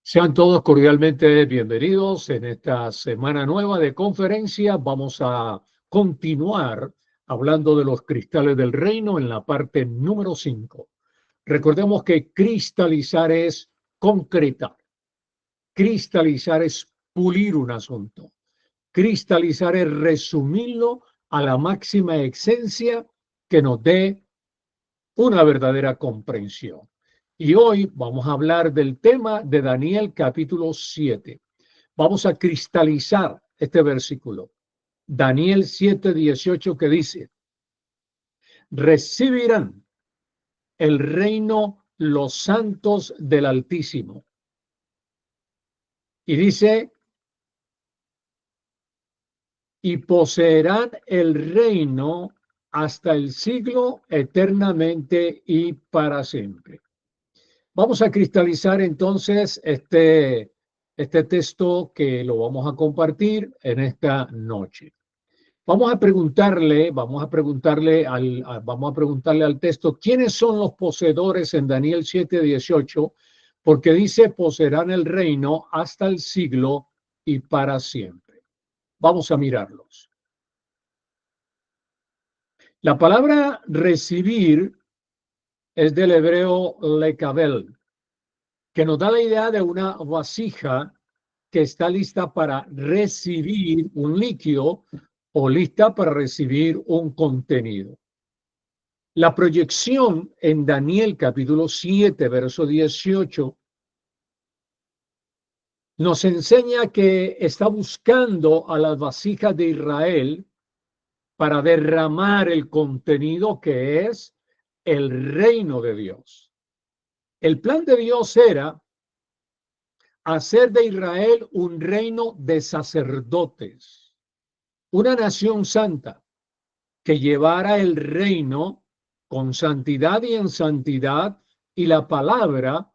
Sean todos cordialmente bienvenidos en esta semana nueva de conferencia. Vamos a continuar hablando de los cristales del reino en la parte número 5. Recordemos que cristalizar es concretar, cristalizar es pulir un asunto, cristalizar es resumirlo a la máxima esencia que nos dé una verdadera comprensión. Y hoy vamos a hablar del tema de Daniel capítulo 7. Vamos a cristalizar este versículo. Daniel 7:18 que dice, recibirán el reino los santos del Altísimo. Y dice, y poseerán el reino hasta el siglo eternamente y para siempre. Vamos a cristalizar entonces este texto que lo vamos a compartir en esta noche. Vamos a preguntarle al texto, ¿quiénes son los poseedores en Daniel 7:18? Porque dice, poseerán el reino hasta el siglo y para siempre. Vamos a mirarlos. La palabra recibir es del hebreo lekabel, que nos da la idea de una vasija que está lista para recibir un líquido o lista para recibir un contenido. La proyección en Daniel capítulo 7, verso 18, nos enseña que está buscando a las vasijas de Israel para derramar el contenido que es el reino de Dios. El plan de Dios era hacer de Israel un reino de sacerdotes, una nación santa que llevara el reino con santidad y en santidad y la palabra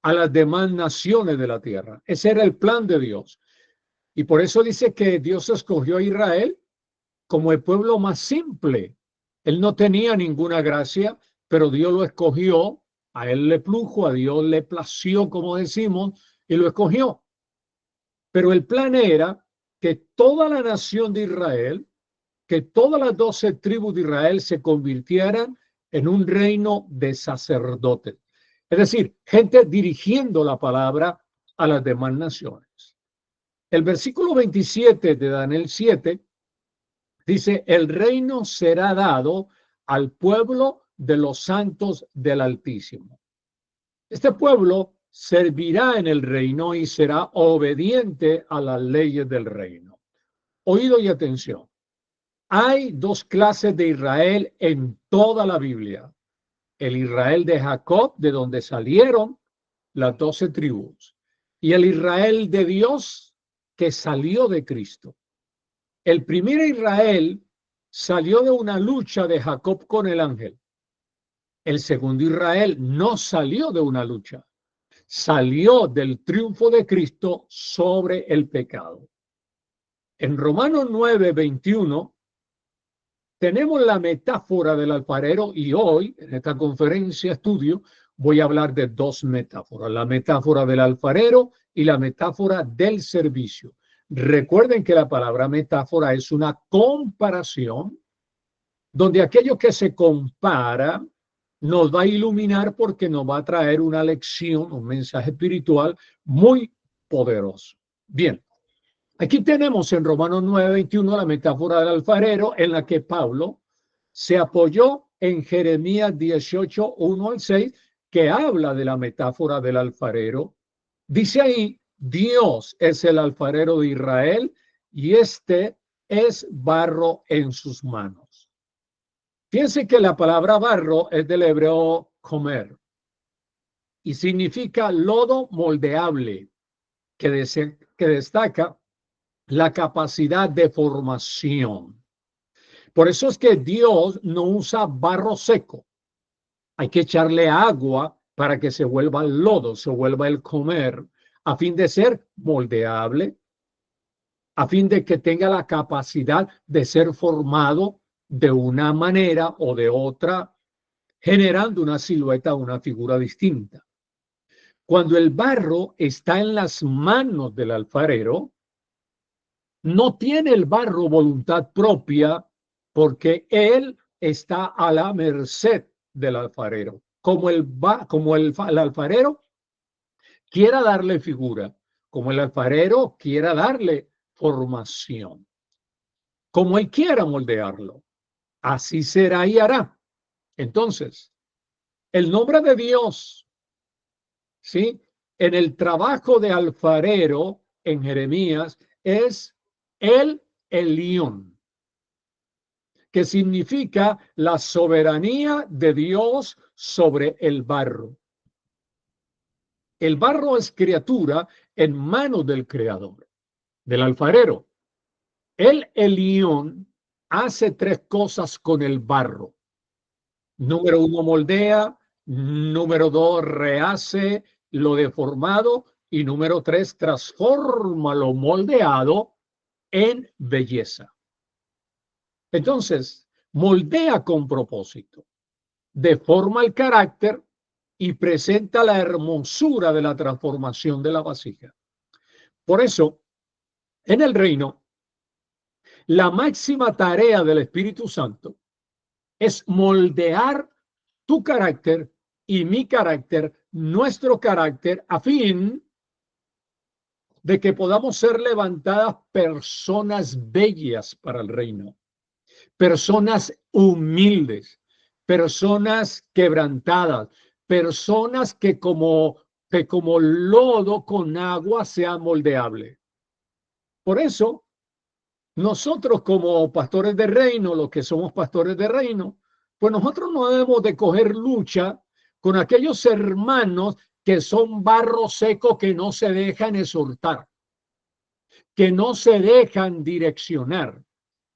a las demás naciones de la tierra. Ese era el plan de Dios. Y por eso dice que Dios escogió a Israel como el pueblo más simple. Él no tenía ninguna gracia, pero Dios lo escogió, a él le plujo, a Dios le plació, como decimos, y lo escogió. Pero el plan era que toda la nación de Israel, que todas las 12 tribus de Israel se convirtieran en un reino de sacerdotes. Es decir, gente dirigiendo la palabra a las demás naciones. El versículo 27 de Daniel 7 dice, el reino será dado al pueblo de los santos del Altísimo. Este pueblo servirá en el reino y será obediente a las leyes del reino. Oído y atención. Hay dos clases de Israel en toda la Biblia. El Israel de Jacob, de donde salieron las 12 tribus, y el Israel de Dios que salió de Cristo. El primer Israel salió de una lucha de Jacob con el ángel. El segundo Israel no salió de una lucha, salió del triunfo de Cristo sobre el pecado. En Romanos 9:21 tenemos la metáfora del alfarero y hoy, en esta conferencia estudio, voy a hablar de dos metáforas, la metáfora del alfarero y la metáfora del servicio. Recuerden que la palabra metáfora es una comparación donde aquello que se compara nos va a iluminar porque nos va a traer una lección, un mensaje espiritual muy poderoso. Bien. Aquí tenemos en Romanos 9:21 la metáfora del alfarero en la que Pablo se apoyó en Jeremías 18:1-6, que habla de la metáfora del alfarero. Dice ahí, Dios es el alfarero de Israel y este es barro en sus manos. Fíjense que la palabra barro es del hebreo comer y significa lodo moldeable que destaca la capacidad de formación. Por eso es que Dios no usa barro seco. Hay que echarle agua para que se vuelva el lodo, se vuelva el comer, a fin de ser moldeable, a fin de que tenga la capacidad de ser formado de una manera o de otra, generando una silueta, una figura distinta. Cuando el barro está en las manos del alfarero, no tiene el barro voluntad propia porque él está a la merced del alfarero. Como el alfarero quiera darle figura, como el alfarero quiera darle formación, como él quiera moldearlo, así será y hará. Entonces, el nombre de Dios, ¿sí? En el trabajo de alfarero en Jeremías es el Elión, que significa la soberanía de Dios sobre el barro. El barro es criatura en manos del creador, del alfarero. El Elión hace tres cosas con el barro. Número uno, moldea. Número dos, rehace lo deformado. Y número tres, transforma lo moldeado en belleza. Entonces, moldea con propósito, deforma el carácter y presenta la hermosura de la transformación de la vasija. Por eso, en el reino, la máxima tarea del Espíritu Santo es moldear tu carácter y mi carácter, nuestro carácter, a fin de que podamos ser levantadas personas bellas para el reino, personas humildes, personas quebrantadas, personas que como lodo con agua sea moldeable. Por eso, nosotros como pastores de reino, los que somos pastores de reino, pues nosotros no debemos de coger lucha con aquellos hermanos que son barro seco, que no se dejan exhortar, que no se dejan direccionar,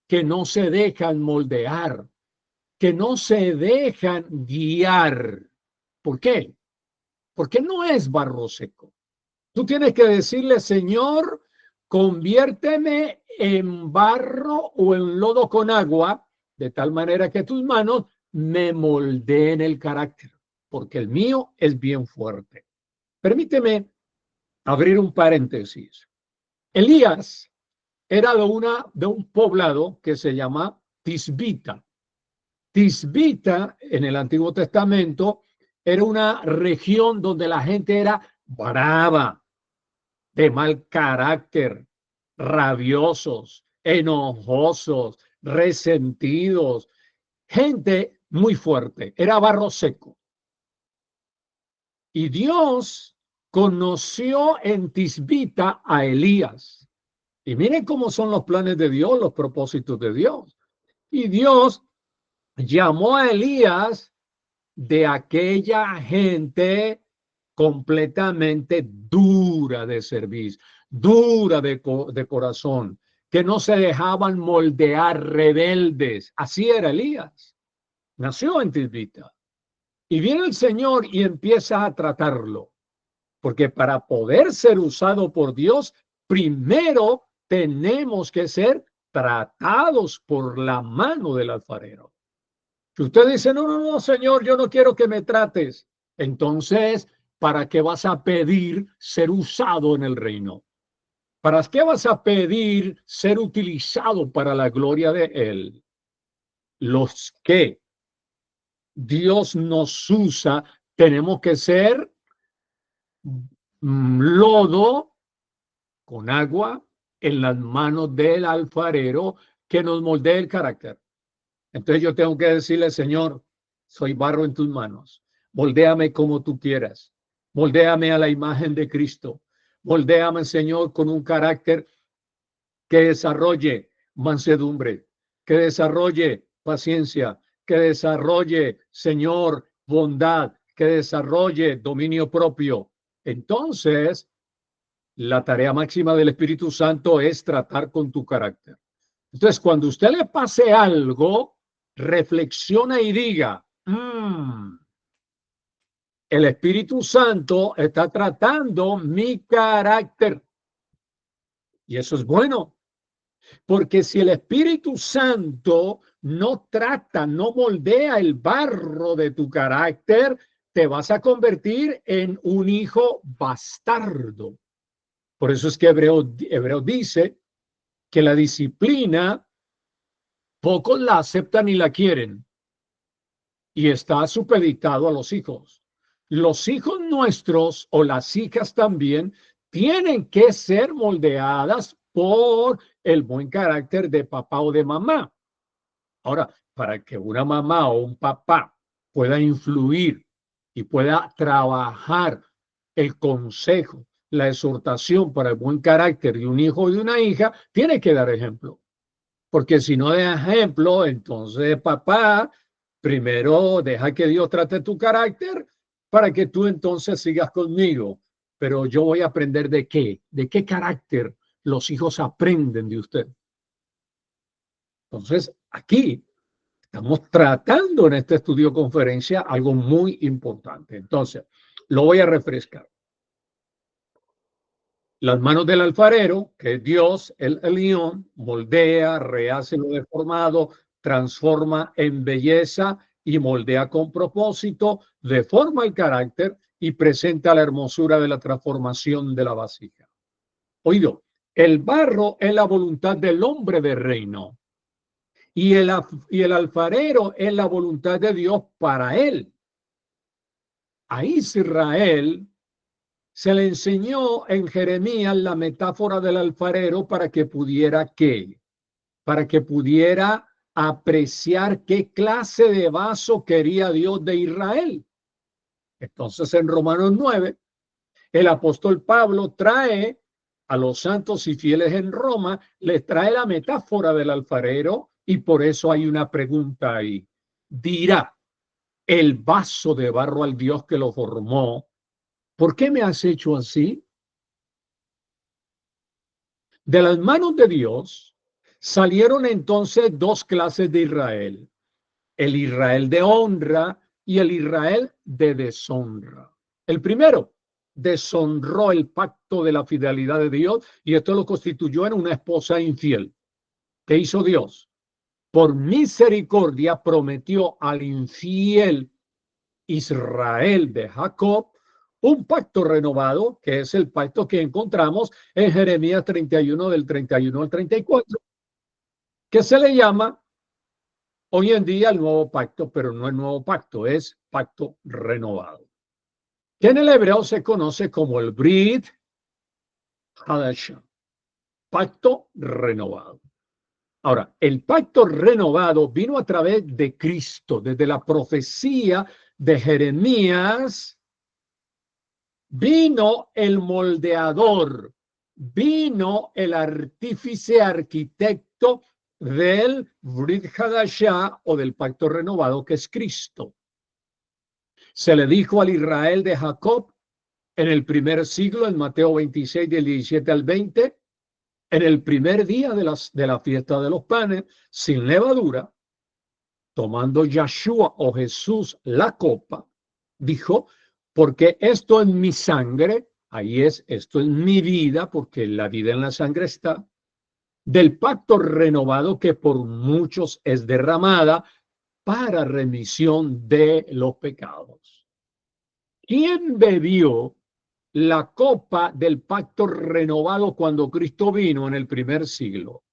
que no se dejan moldear, que no se dejan guiar. ¿Por qué? Porque no es barro seco. Tú tienes que decirle, Señor, conviérteme en barro o en lodo con agua, de tal manera que tus manos me moldeen el carácter, porque el mío es bien fuerte. Permíteme abrir un paréntesis. Elías era de un poblado que se llama Tisbita. Tisbita, en el Antiguo Testamento, era una región donde la gente era brava, de mal carácter, rabiosos, enojosos, resentidos, gente muy fuerte, era barro seco. Y Dios conoció en Tisbita a Elías. Y miren cómo son los planes de Dios, los propósitos de Dios. Y Dios llamó a Elías de aquella gente completamente dura de servicio, dura de corazón, que no se dejaban moldear, rebeldes. Así era Elías. Nació en Tisbita. Y viene el Señor y empieza a tratarlo. Porque para poder ser usado por Dios, primero tenemos que ser tratados por la mano del alfarero. Si usted dice, no, no, no, Señor, yo no quiero que me trates, entonces, ¿para qué vas a pedir ser usado en el reino? ¿Para qué vas a pedir ser utilizado para la gloria de Él? Los que Dios nos usa, tenemos que ser lodo con agua en las manos del alfarero que nos moldee el carácter. Entonces yo tengo que decirle, Señor, soy barro en tus manos. Moldéame como tú quieras. Moldéame a la imagen de Cristo. Moldéame, Señor, con un carácter que desarrolle mansedumbre, que desarrolle paciencia, que desarrolle, Señor, bondad, que desarrolle dominio propio. Entonces, la tarea máxima del Espíritu Santo es tratar con tu carácter. Entonces, cuando usted le pase algo, reflexiona y diga, el Espíritu Santo está tratando mi carácter. Y eso es bueno, porque si el Espíritu Santo no trata, no moldea el barro de tu carácter, te vas a convertir en un hijo bastardo. Por eso es que Hebreo dice que la disciplina pocos la aceptan y la quieren, y está supeditado a los hijos. Los hijos nuestros o las hijas también tienen que ser moldeadas por el buen carácter de papá o de mamá. Ahora, para que una mamá o un papá pueda influir y pueda trabajar el consejo, la exhortación para el buen carácter de un hijo o de una hija, tiene que dar ejemplo. Porque si no da ejemplo, entonces papá, primero deja que Dios trate tu carácter para que tú entonces sigas conmigo. Pero yo voy a aprender de qué carácter los hijos aprenden de usted. Entonces, aquí estamos tratando en este estudio conferencia algo muy importante. Entonces, lo voy a refrescar. Las manos del alfarero, que es Dios, el Elión, moldea, rehace lo deformado, transforma en belleza y moldea con propósito, deforma el carácter y presenta la hermosura de la transformación de la vasija. Oído, el barro es la voluntad del hombre de reino y el alfarero es la voluntad de Dios para él. A Israel se le enseñó en Jeremías la metáfora del alfarero para que pudiera ¿qué? Para que pudiera apreciar qué clase de vaso quería Dios de Israel. Entonces en Romanos 9, el apóstol Pablo trae a los santos y fieles en Roma, les trae la metáfora del alfarero y por eso hay una pregunta ahí. Dirá el vaso de barro al Dios que lo formó, ¿por qué me has hecho así? De las manos de Dios salieron entonces dos clases de Israel, el Israel de honra y el Israel de deshonra. El primero deshonró el pacto de la fidelidad de Dios y esto lo constituyó en una esposa infiel. ¿Qué hizo Dios? Por misericordia prometió al infiel Israel de Jacob un pacto renovado, que es el pacto que encontramos en Jeremías 31 del 31 al 34, que se le llama hoy en día el nuevo pacto, pero no el nuevo pacto, es pacto renovado, que en el hebreo se conoce como el Brit Hadashah, pacto renovado. Ahora, el pacto renovado vino a través de Cristo, desde la profecía de Jeremías. Vino el moldeador, vino el artífice arquitecto del Brit Hadashah o del pacto renovado que es Cristo. Se le dijo al Israel de Jacob en el primer siglo, en Mateo 26, del 17 al 20, en el primer día de la fiesta de los panes, sin levadura, tomando Yahshua o Jesús la copa, dijo, porque esto es mi sangre, ahí es, esto es mi vida, porque la vida en la sangre está, del pacto renovado que por muchos es derramada para remisión de los pecados. ¿Quién bebió la copa del pacto renovado cuando Cristo vino en el primer siglo?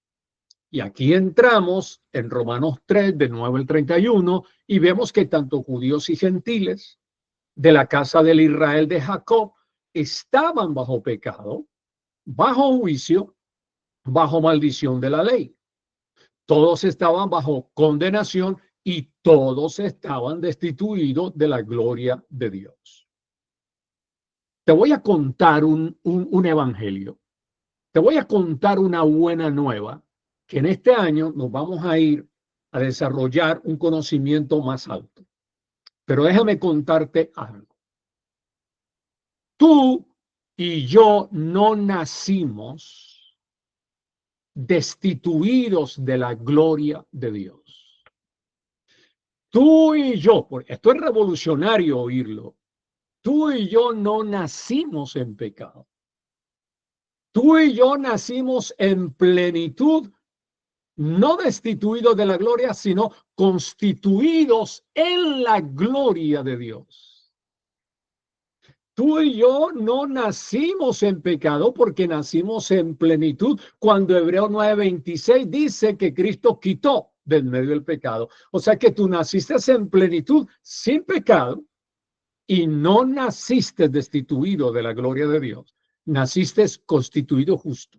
Y aquí entramos en Romanos 3, de 9 al 31, y vemos que tanto judíos y gentiles de la casa del Israel de Jacob estaban bajo pecado, bajo juicio, bajo maldición de la ley. Todos estaban bajo condenación y todos estaban destituidos de la gloria de Dios. Te voy a contar un evangelio. Te voy a contar una buena nueva, que en este año nos vamos a ir a desarrollar un conocimiento más alto. Pero déjame contarte algo. Tú y yo no nacimos destituidos de la gloria de Dios. Tú y yo, esto es revolucionario oírlo, tú y yo no nacimos en pecado. Tú y yo nacimos en plenitud, no destituidos de la gloria, sino constituidos en la gloria de Dios. tú y yo no nacimos en pecado porque nacimos en plenitud. Cuando Hebreos 9:26 dice que Cristo quitó del medio del pecado. O sea que tú naciste en plenitud sin pecado y no naciste destituido de la gloria de Dios. Naciste constituido justo,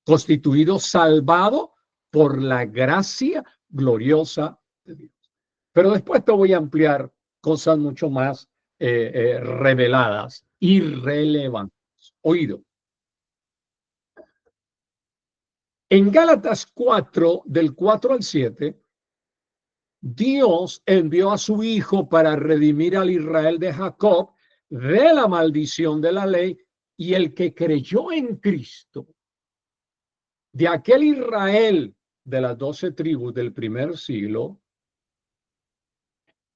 constituido salvado por la gracia gloriosa de Dios. Pero después te voy a ampliar cosas mucho más reveladas, irrelevantes. Oído. En Gálatas 4, del 4 al 7, Dios envió a su Hijo para redimir al Israel de Jacob de la maldición de la ley, y el que creyó en Cristo, de aquel Israel de las 12 tribus del primer siglo,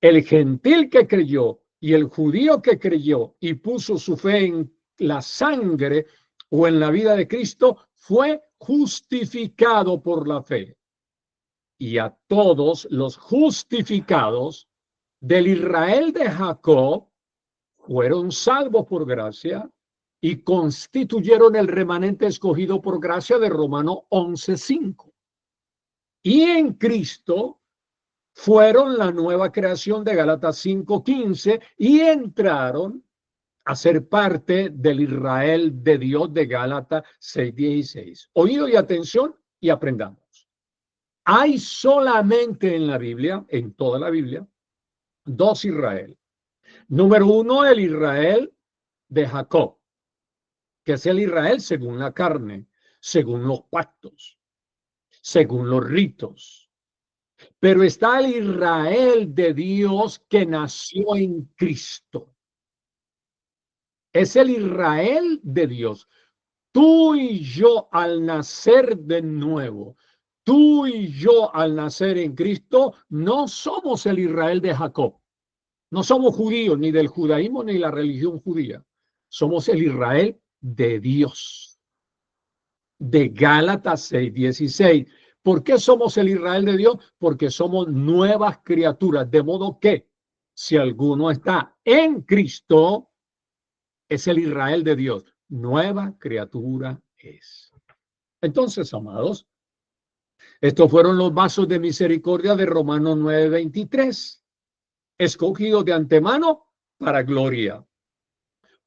el gentil que creyó y el judío que creyó y puso su fe en la sangre o en la vida de Cristo, fue justificado por la fe. Y a todos los justificados del Israel de Jacob fueron salvos por gracia y constituyeron el remanente escogido por gracia de Romanos 11:5. Y en Cristo fueron la nueva creación de Gálatas 5:15 y entraron a ser parte del Israel de Dios de Gálatas 6:16. Oído y atención y aprendamos. Hay solamente en la Biblia, en toda la Biblia, dos Israel. Número uno, el Israel de Jacob, que es el Israel según la carne, según los pactos, según los ritos. Pero está el Israel de Dios que nació en Cristo. Es el Israel de Dios. Tú y yo al nacer de nuevo, tú y yo al nacer en Cristo, no somos el Israel de Jacob. No somos judíos, ni del judaísmo, ni la religión judía. Somos el Israel de Dios. De Gálatas 6:16. ¿Por qué somos el Israel de Dios? Porque somos nuevas criaturas. De modo que si alguno está en Cristo, es el Israel de Dios. Nueva criatura es. Entonces, amados, estos fueron los vasos de misericordia de Romanos 9:23. Escogidos de antemano para gloria.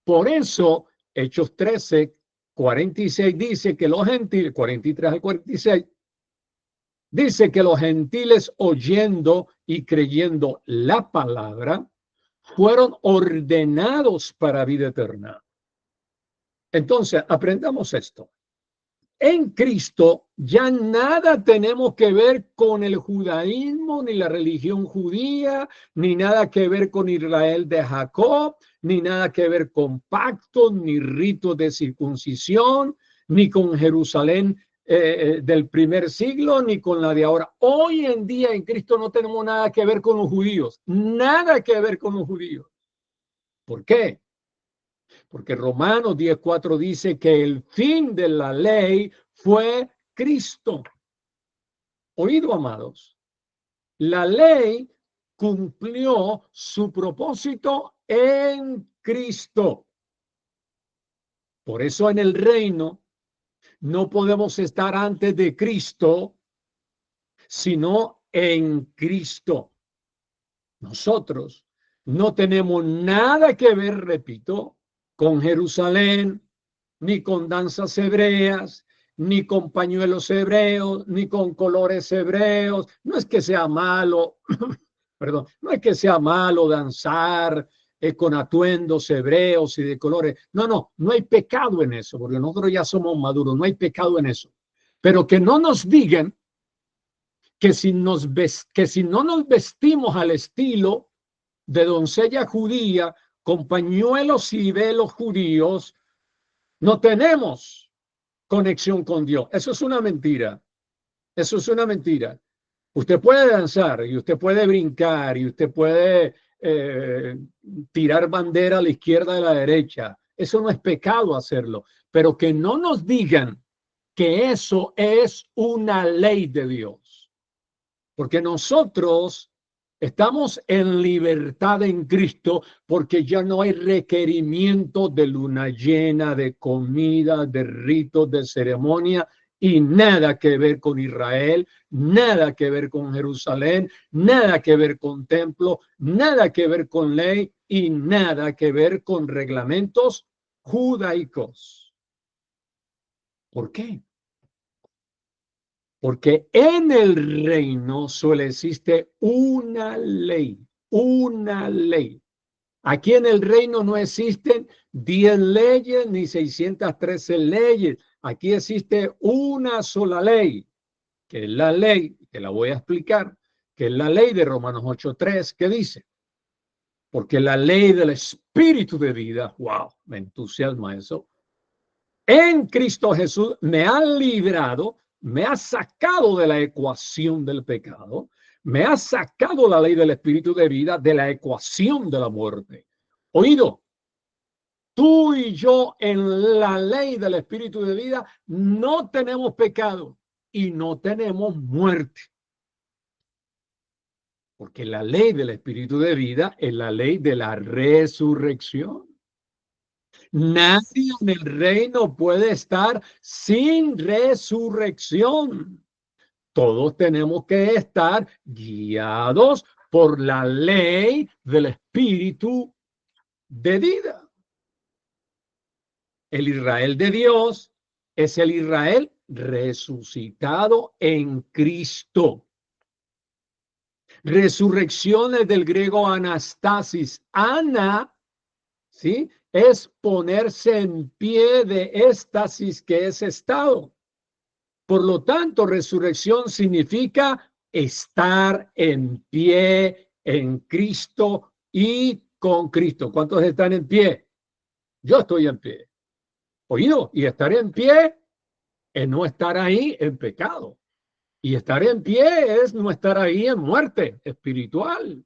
Por eso, Hechos 13:46 dice que los gentiles, 43 al 46, dice que los gentiles oyendo y creyendo la palabra fueron ordenados para vida eterna. Entonces, aprendamos esto. En Cristo ya nada tenemos que ver con el judaísmo, ni la religión judía, ni nada que ver con Israel de Jacob, ni nada que ver con pactos, ni ritos de circuncisión, ni con Jerusalén del primer siglo, ni con la de ahora. Hoy en día en Cristo no tenemos nada que ver con los judíos, nada que ver con los judíos. ¿Por qué? Porque Romanos 10:4 dice que el fin de la ley fue Cristo. Oído, amados, la ley cumplió su propósito en Cristo. Por eso en el reino no podemos estar antes de Cristo, sino en Cristo. Nosotros no tenemos nada que ver, repito, con Jerusalén, ni con danzas hebreas, ni con pañuelos hebreos, ni con colores hebreos. No es que sea malo, perdón, no es que sea malo danzar con atuendos hebreos y de colores. No, no hay pecado en eso, porque nosotros ya somos maduros, no hay pecado en eso. Pero que no nos digan que si no nos vestimos al estilo de doncella judía, con pañuelos y velos judíos, no tenemos conexión con Dios. Eso es una mentira. Eso es una mentira. Usted puede danzar y usted puede brincar y usted puede tirar bandera a la izquierda y a la derecha. Eso no es pecado hacerlo. Pero que no nos digan que eso es una ley de Dios. Porque nosotros Estamos en libertad en Cristo porque ya no hay requerimiento de luna llena, de comida, de ritos, de ceremonia y nada que ver con Israel, nada que ver con Jerusalén, nada que ver con templo, nada que ver con ley y nada que ver con reglamentos judaicos. ¿Por qué? Porque en el reino solo existe una ley, una ley. Aquí en el reino no existen 10 leyes ni 613 leyes. Aquí existe una sola ley, que es la ley, que la voy a explicar, que es la ley de Romanos 8:3, que dice, porque la ley del Espíritu de vida, wow, me entusiasma eso, en Cristo Jesús me ha librado, me ha sacado de la ecuación del pecado, me ha sacado la ley del Espíritu de vida de la ecuación de la muerte. Oído, tú y yo en la ley del Espíritu de vida no tenemos pecado y no tenemos muerte. Porque la ley del Espíritu de vida es la ley de la resurrección. Nadie en el reino puede estar sin resurrección. Todos tenemos que estar guiados por la ley del Espíritu de vida. El Israel de Dios es el Israel resucitado en Cristo. Resurrección es del griego anastasis. Ana, ¿sí? Es ponerse en pie de éxtasis, que es estado. Por lo tanto, resurrección significa estar en pie en Cristo y con Cristo. ¿Cuántos están en pie? Yo estoy en pie. Oído, y estar en pie es no estar ahí en pecado. Y estar en pie es no estar ahí en muerte espiritual.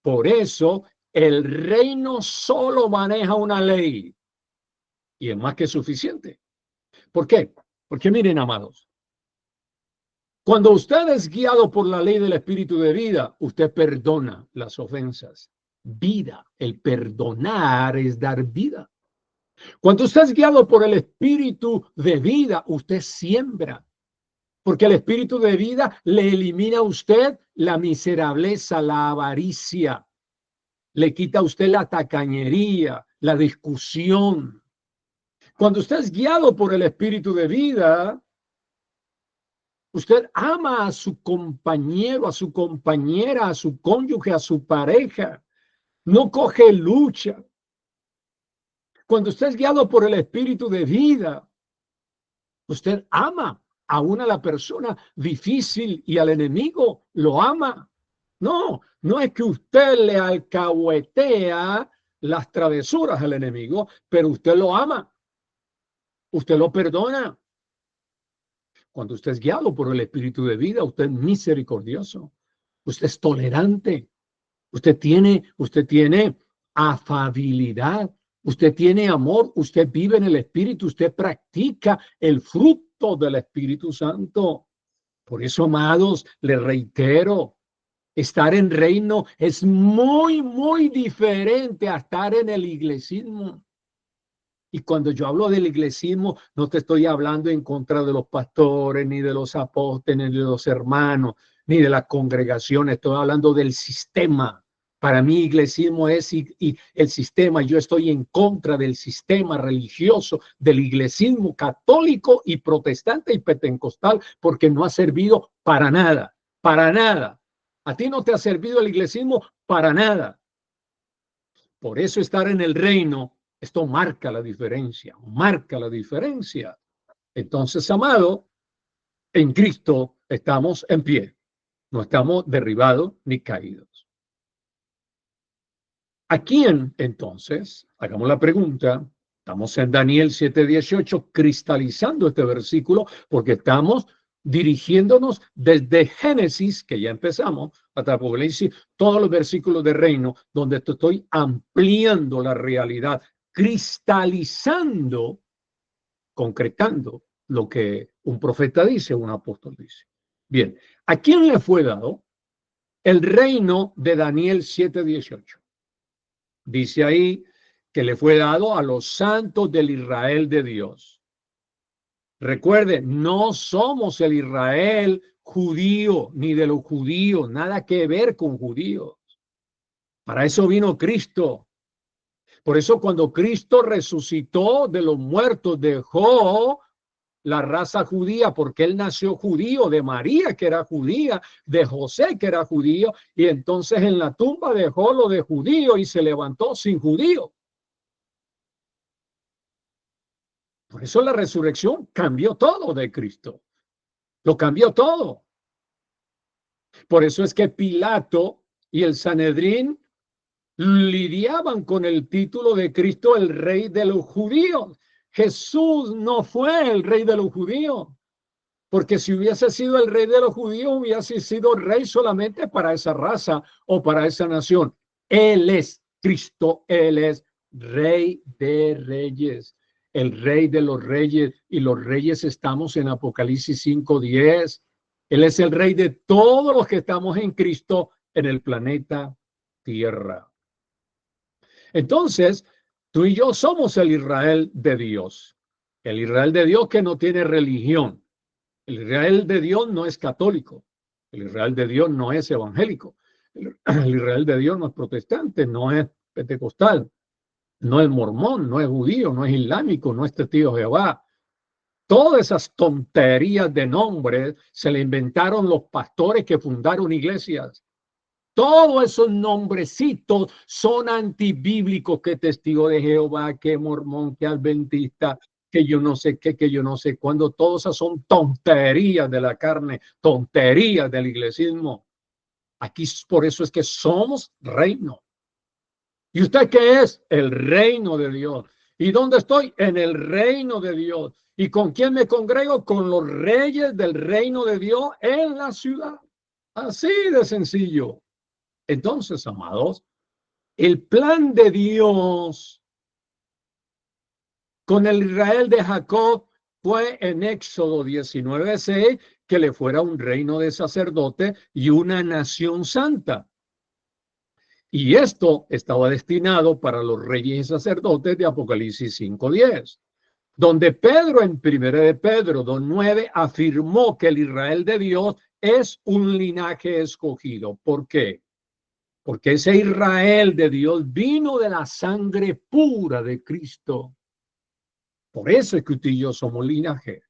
Por eso el reino solo maneja una ley y es más que suficiente. ¿Por qué? Porque miren, amados, cuando usted es guiado por la ley del Espíritu de vida, usted perdona las ofensas. Vida, el perdonar es dar vida. Cuando usted es guiado por el Espíritu de vida, usted siembra. Porque el Espíritu de vida le elimina a usted la miserableza, la avaricia. Le quita a usted la tacañería, la discusión. Cuando usted es guiado por el Espíritu de vida, usted ama a su compañero, a su compañera, a su cónyuge, a su pareja. No coge lucha. Cuando usted es guiado por el Espíritu de vida, usted ama aún a la persona difícil y al enemigo lo ama. No, no es que usted le alcahuetea las travesuras al enemigo, pero usted lo ama. Usted lo perdona. Cuando usted es guiado por el Espíritu de vida, usted es misericordioso. Usted es tolerante. Usted tiene afabilidad. Usted tiene amor. Usted vive en el Espíritu. Usted practica el fruto del Espíritu Santo. Por eso, amados, le reitero, estar en reino es muy, muy diferente a estar en el iglesismo. Y cuando yo hablo del iglesismo, no te estoy hablando en contra de los pastores, ni de los apóstoles, ni de los hermanos, ni de la congregación. Estoy hablando del sistema. Para mí, iglesismo es y el sistema. Yo estoy en contra del sistema religioso, del iglesismo católico y protestante y pentecostal, porque no ha servido para nada, para nada. A ti no te ha servido el iglesismo para nada. Por eso estar en el reino, esto marca la diferencia, marca la diferencia. Entonces, amado, en Cristo estamos en pie, no estamos derribados ni caídos. ¿A quién entonces? Hagamos la pregunta. Estamos en Daniel 7:18, cristalizando este versículo, porque estamos dirigiéndonos desde Génesis, que ya empezamos, hasta Apocalipsis, todos los versículos de reino, donde te estoy ampliando la realidad, cristalizando, concretando lo que un profeta dice, un apóstol dice. Bien, ¿a quién le fue dado El reino de Daniel 7:18. Dice ahí que le fue dado a los santos del Israel de Dios. Recuerde, no somos el Israel judío, ni de los judíos, nada que ver con judíos. Para eso vino Cristo. Por eso cuando Cristo resucitó de los muertos, dejó la raza judía, porque él nació judío, de María que era judía, de José que era judío, y entonces en la tumba dejó lo de judío y se levantó sin judío. Por eso la resurrección cambió todo de Cristo. Lo cambió todo. Por eso es que Pilato y el Sanedrín lidiaban con el título de Cristo, el rey de los judíos. Jesús no fue el rey de los judíos, porque si hubiese sido el rey de los judíos, hubiese sido rey solamente para esa raza o para esa nación. Él es Cristo, él es rey de reyes, el rey de los reyes, y los reyes estamos en Apocalipsis 5:10. Él es el rey de todos los que estamos en Cristo en el planeta Tierra. Entonces, tú y yo somos el Israel de Dios. El Israel de Dios que no tiene religión. El Israel de Dios no es católico. El Israel de Dios no es evangélico. El Israel de Dios no es protestante, no es pentecostal, no es mormón, no es judío, no es islámico, no es testigo de Jehová. Todas esas tonterías de nombres se le inventaron los pastores que fundaron iglesias. Todos esos nombrecitos son antibíblicos, que testigo de Jehová, que mormón, que adventista, que yo no sé qué, que yo no sé cuándo. Todas esas son tonterías de la carne, tonterías del iglesismo. Aquí por eso es que somos reino. ¿Y usted qué es? El reino de Dios. ¿Y dónde estoy? En el reino de Dios. ¿Y con quién me congrego? Con los reyes del reino de Dios en la ciudad. Así de sencillo. Entonces, amados, el plan de Dios con el Israel de Jacob fue en Éxodo 19:6 que le fuera un reino de sacerdote y una nación santa. Y esto estaba destinado para los reyes y sacerdotes de Apocalipsis 5:10, donde Pedro en 1 de Pedro 2:9 afirmó que el Israel de Dios es un linaje escogido. ¿Por qué? Porque ese Israel de Dios vino de la sangre pura de Cristo. Por eso es que usted y yo somos linaje.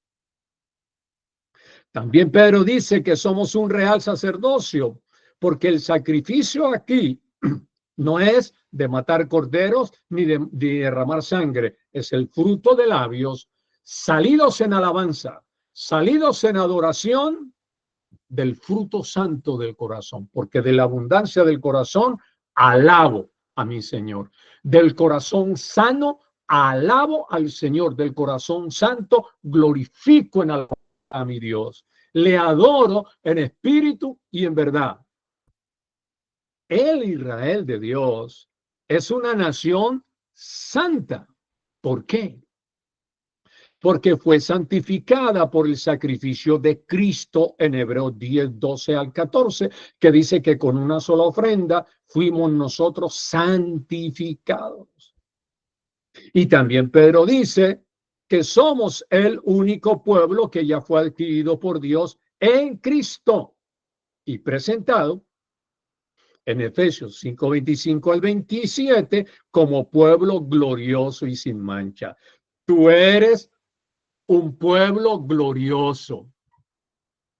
También Pedro dice que somos un real sacerdocio, porque el sacrificio aquí no es de matar corderos ni de derramar sangre, es el fruto de labios salidos en alabanza, salidos en adoración del fruto santo del corazón, porque de la abundancia del corazón alabo a mi Señor. Del corazón sano alabo al Señor. Del corazón santo glorifico en alabanza a mi Dios. Le adoro en espíritu y en verdad. El Israel de Dios es una nación santa. ¿Por qué? Porque fue santificada por el sacrificio de Cristo en Hebreos 10:12-14, que dice que con una sola ofrenda fuimos nosotros santificados. Y también Pedro dice que somos el único pueblo que ya fue adquirido por Dios en Cristo y presentado en Efesios 5:25-27 como pueblo glorioso y sin mancha. Tú eres un pueblo glorioso.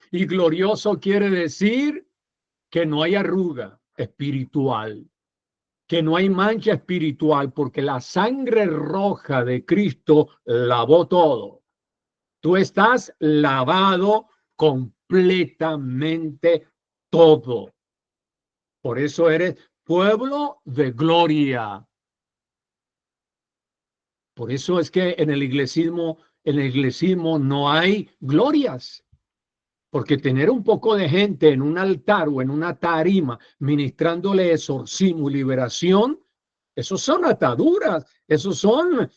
Y glorioso quiere decir que no hay arruga espiritual, que no hay mancha espiritual, porque la sangre roja de Cristo lavó todo. Tú estás lavado completamente todo. Por eso eres pueblo de gloria. Por eso es que en el iglesismo no hay glorias, porque tener un poco de gente en un altar o en una tarima ministrándole exorcismo y liberación, esos son ataduras, esos son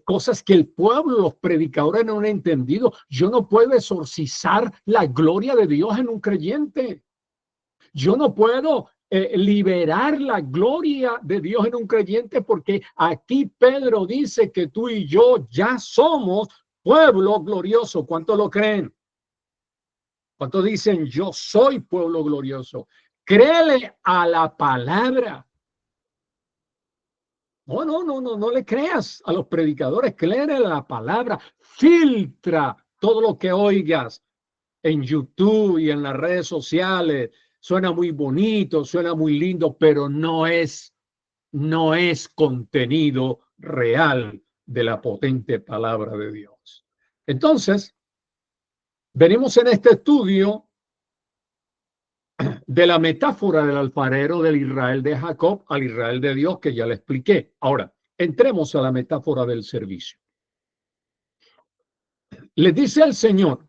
cosas que el pueblo, los predicadores no han entendido. Yo no puedo exorcizar la gloria de Dios en un creyente. Yo no puedo liberar la gloria de Dios en un creyente, porque aquí Pedro dice que tú y yo ya somos pueblo glorioso. ¿Cuántos lo creen? ¿Cuántos dicen yo soy pueblo glorioso? Créele a la palabra. No le creas a los predicadores, créele a la palabra. Filtra todo lo que oigas en YouTube y en las redes sociales. Suena muy bonito, suena muy lindo, pero no es contenido real de la potente palabra de Dios. Entonces, venimos en este estudio de la metáfora del alfarero del Israel de Jacob al Israel de Dios, que ya le expliqué. Ahora, entremos a la metáfora del servicio. Le dice al Señor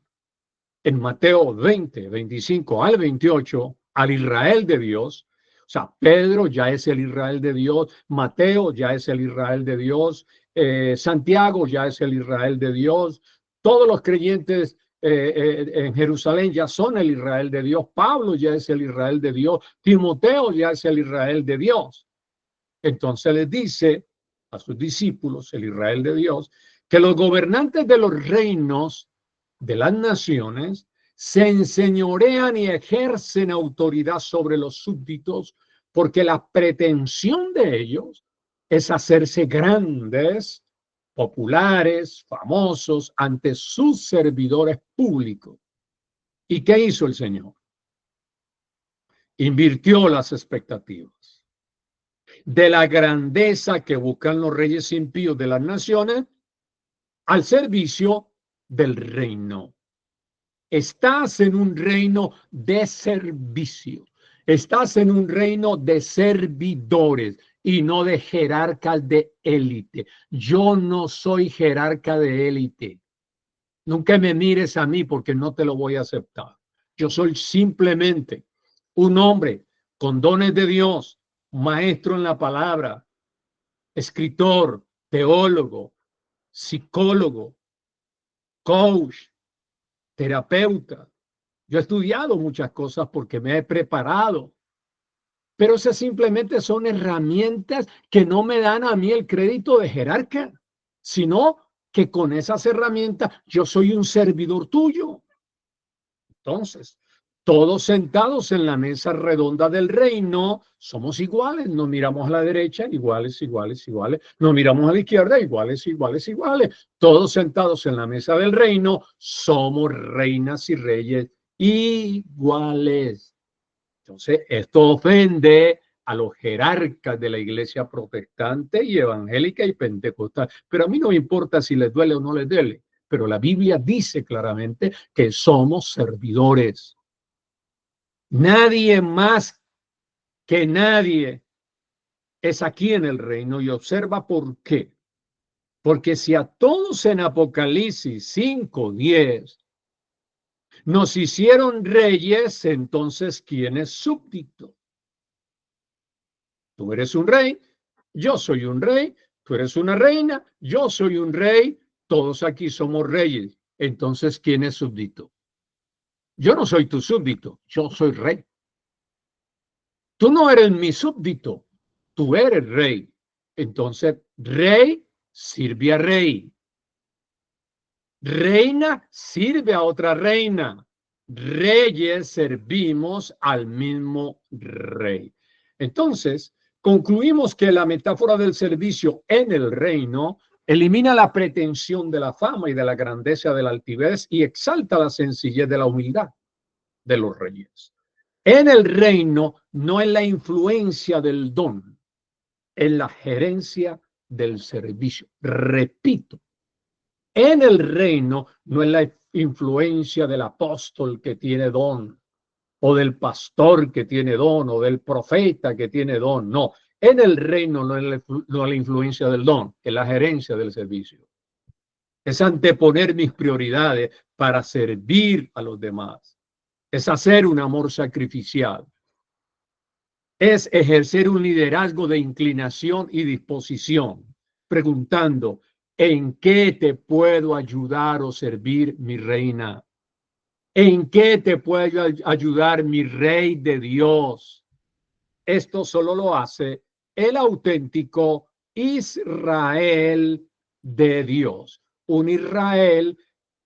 en Mateo 20, 25 al 28, al Israel de Dios. O sea, Pedro ya es el Israel de Dios, Mateo ya es el Israel de Dios, Santiago ya es el Israel de Dios, todos los creyentes en Jerusalén ya son el Israel de Dios, Pablo ya es el Israel de Dios, Timoteo ya es el Israel de Dios. Entonces les dice a sus discípulos, el Israel de Dios, que los gobernantes de los reinos de las naciones se enseñorean y ejercen autoridad sobre los súbditos, porque la pretensión de ellos es hacerse grandes, populares, famosos ante sus servidores públicos. ¿Y qué hizo el Señor? Invirtió las expectativas de la grandeza que buscan los reyes impíos de las naciones al servicio del reino. Estás en un reino de servicio. Estás en un reino de servidores y no de jerarcas de élite. Yo no soy jerarca de élite. Nunca me mires a mí porque no te lo voy a aceptar. Yo soy simplemente un hombre con dones de Dios, maestro en la palabra, escritor, teólogo, psicólogo, coach, terapeuta. Yo he estudiado muchas cosas porque me he preparado, pero esas simplemente son herramientas que no me dan a mí el crédito de jerarca, sino que con esas herramientas yo soy un servidor tuyo. Entonces, todos sentados en la mesa redonda del reino, somos iguales, nos miramos a la derecha, iguales, iguales, iguales, nos miramos a la izquierda, iguales, iguales, iguales, todos sentados en la mesa del reino, somos reinas y reyes iguales. Entonces, esto ofende a los jerarcas de la iglesia protestante y evangélica y pentecostal, pero a mí no me importa si les duele o no les duele, pero la Biblia dice claramente que somos servidores. Nadie más que nadie es aquí en el reino, y observa por qué. Porque si a todos en Apocalipsis 5:10 nos hicieron reyes, entonces ¿quién es súbdito? Tú eres un rey, yo soy un rey, tú eres una reina, yo soy un rey, todos aquí somos reyes. Entonces, ¿quién es súbdito? Yo no soy tu súbdito, yo soy rey. Tú no eres mi súbdito, tú eres rey. Entonces, rey sirve a rey. Reina sirve a otra reina. Reyes servimos al mismo rey. Entonces, concluimos que la metáfora del servicio en el reino elimina la pretensión de la fama y de la grandeza de la altivez y exalta la sencillez de la humildad de los reyes. En el reino no es la influencia del don, es la gerencia del servicio. Repito, en el reino no es la influencia del apóstol que tiene don, o del pastor que tiene don, o del profeta que tiene don. No, en el reino no es la influencia del don, es la gerencia del servicio. Es anteponer mis prioridades para servir a los demás. Es hacer un amor sacrificial. Es ejercer un liderazgo de inclinación y disposición. preguntando, ¿en qué te puedo ayudar o servir, mi reina? ¿En qué te puedo ayudar, mi rey de Dios? Esto solo lo hace el auténtico Israel de Dios, un Israel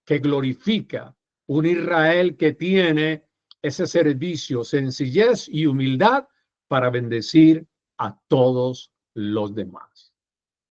que glorifica, un Israel que tiene ese servicio, sencillez y humildad para bendecir a todos los demás.